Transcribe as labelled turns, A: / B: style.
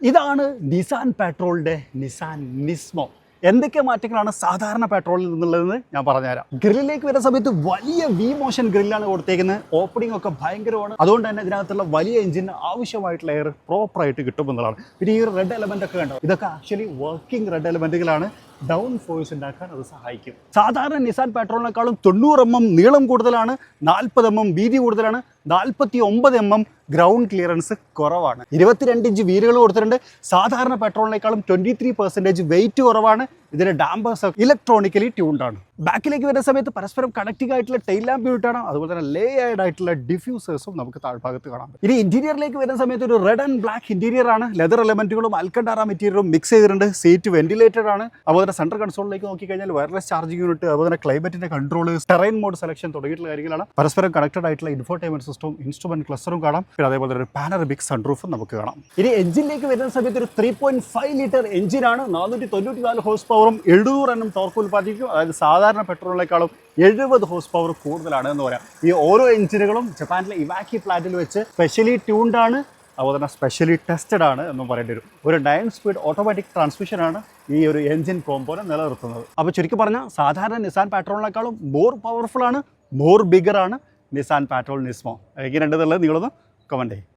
A: ഇതാണ് നിസാൻ പെട്രോളിൻ്റെ നിസാൻ നിസ്മോ. എന്തൊക്കെ മാറ്റങ്ങളാണ് സാധാരണ പെട്രോളിൽ നിന്നുള്ളതെന്ന് ഞാൻ പറഞ്ഞുതരാം. ഗ്രില്ലിലേക്ക് വരുന്ന സമയത്ത് വലിയ വി മോഷൻ ഗ്രില്ലാണ് കൊടുത്തേക്കുന്നത്. ഓപ്പണിംഗ് ഒക്കെ ഭയങ്കരമാണ്. അതുകൊണ്ട് തന്നെ ഇതിനകത്തുള്ള വലിയ എഞ്ചിന് ആവശ്യമായിട്ടുള്ള എയർ പ്രോപ്പറായിട്ട് കിട്ടുമെന്നുള്ളതാണ്. പിന്നെ ഈ റെഡ് എലമെന്റ് ഒക്കെ കണ്ടോ, ഇതൊക്കെ ആക്ച്വലി വർക്കിംഗ് റെഡ് എലമെന്റുകളാണ്. ഡൗൺ ഫോഴ്സ് ഉണ്ടാക്കാൻ അത് സഹായിക്കും. സാധാരണ നിസാൻ പെട്രോളിനേക്കാളും 90 mm നീളം കൂടുതലാണ്, 40 mm വീതി കൂടുതലാണ്, 49 mm ഗ്രൗണ്ട് ക്ലിയറൻസ് കുറവാണ്. 22 ഇഞ്ച് വീലുകൾ കൊടുത്തിട്ടുണ്ട്. സാധാരണ പെട്രോളിനേക്കാളും 23% വെയിറ്റ് കുറവാണ്. ഇതിന്റെ ഡാമ്പേഴ്സ് ഇലക്ട്രോണിക്കലി ട്യൂൺഡ് ആണ്. ബാക്കിലേക്ക് വരുന്ന സമയത്ത് പരസ്പരം കണക്റ്റിംഗ് ആയിട്ടുള്ള ടെയിൽ ലാമ്പ് യൂണിറ്റ് ആണ്. അതുപോലെ തന്നെ ലേയേർഡ് ആയിട്ടുള്ള ഡിഫ്യൂസേഴ്സും നമുക്ക് താഴ്ഭാഗത്ത് കാണാം. ഇനി ഇന്റീരിയറിലേക്ക് വരുന്ന സമയത്ത് ഒരു റെഡ് ആൻഡ് ബ്ലാക്ക് ഇന്റീരിയർ ആണ്. ലെതർ എലമെന്റുകളും അൽക്കണ്ടാറ മെറ്റീരിയലും മിക്സ് ചെയ്തിട്ടുണ്ട്. സീറ്റ് വെന്റിലേറ്റഡ് ആണ്. അതുപോലെ സെൻട്രൽ കൺസോളിലേക്ക് നോക്കിക്കഴിഞ്ഞാൽ വയർലെസ് ചാർജിംഗ് യൂണിറ്റ്, അതുപോലെ തന്നെ ക്ലൈമറ്റിന്റെ കൺട്രോൾ, ടെറൈൻ മോഡ് സെലക്ഷൻ തുടങ്ങിയിട്ടുള്ള കാര്യങ്ങളാണ്. പരസ്പരം കണക്റ്റഡ് ആയിട്ടുള്ള ഇൻഫോർടൈൻമെന്റ് സിസ്റ്റവും ഇൻസ്ട്രുമെന്റ് ക്ലസ്റ്ററും കാണാം. പിന്നെ അതേപോലെ ഒരു പാനറബിക് സൺറൂഫും നമുക്ക് കാണാം. ഇനി എഞ്ചിനിലേക്ക് വരുന്ന സമയത്ത് ഒരു 3.5 ലിറ്റർ എഞ്ചിനാണ്. 494 ഹോഴ്സ് പവറും 700 Nm ടോർക്ക് ഉൽപ്പാദിപ്പിക്കും. അതായത് സാധാരണ പെട്രോളിനേക്കാളും 70 ഹോഴ്സ് പവർ കൂടുതലാണ് എന്ന് പറയാം. ഈ ഓരോ എഞ്ചിനുകളും ജപ്പാനിലെ ഇവാക്കി പ്ലാന്റിൽ വെച്ച് സ്പെഷ്യലി ട്യൂൺഡ് ആണ്. അതുപോലെ തന്നെ സ്പെഷ്യലി ടെസ്റ്റഡ് ആണ് എന്നും പറയേണ്ടി വരും. ഒരു 9 സ്പീഡ് ഓട്ടോമാറ്റിക് ട്രാൻസ്മിഷനാണ് ഈ ഒരു എഞ്ചിൻ കോമ്പോനെ നിലനിർത്തുന്നത്. അപ്പോൾ ചുരുക്കി പറഞ്ഞാൽ സാധാരണ നിസാൻ പെട്രോളിനേക്കാളും മോർ പവർഫുൾ ആണ്, മോർ ബിഗർ ആണ് നിസാൻ പെട്രോൾ നിസ്മോ. എങ്ങനെയുണ്ടെന്നുള്ളത് നിങ്ങളൊന്ന് കമൻറ്റ് ചെയ്യും.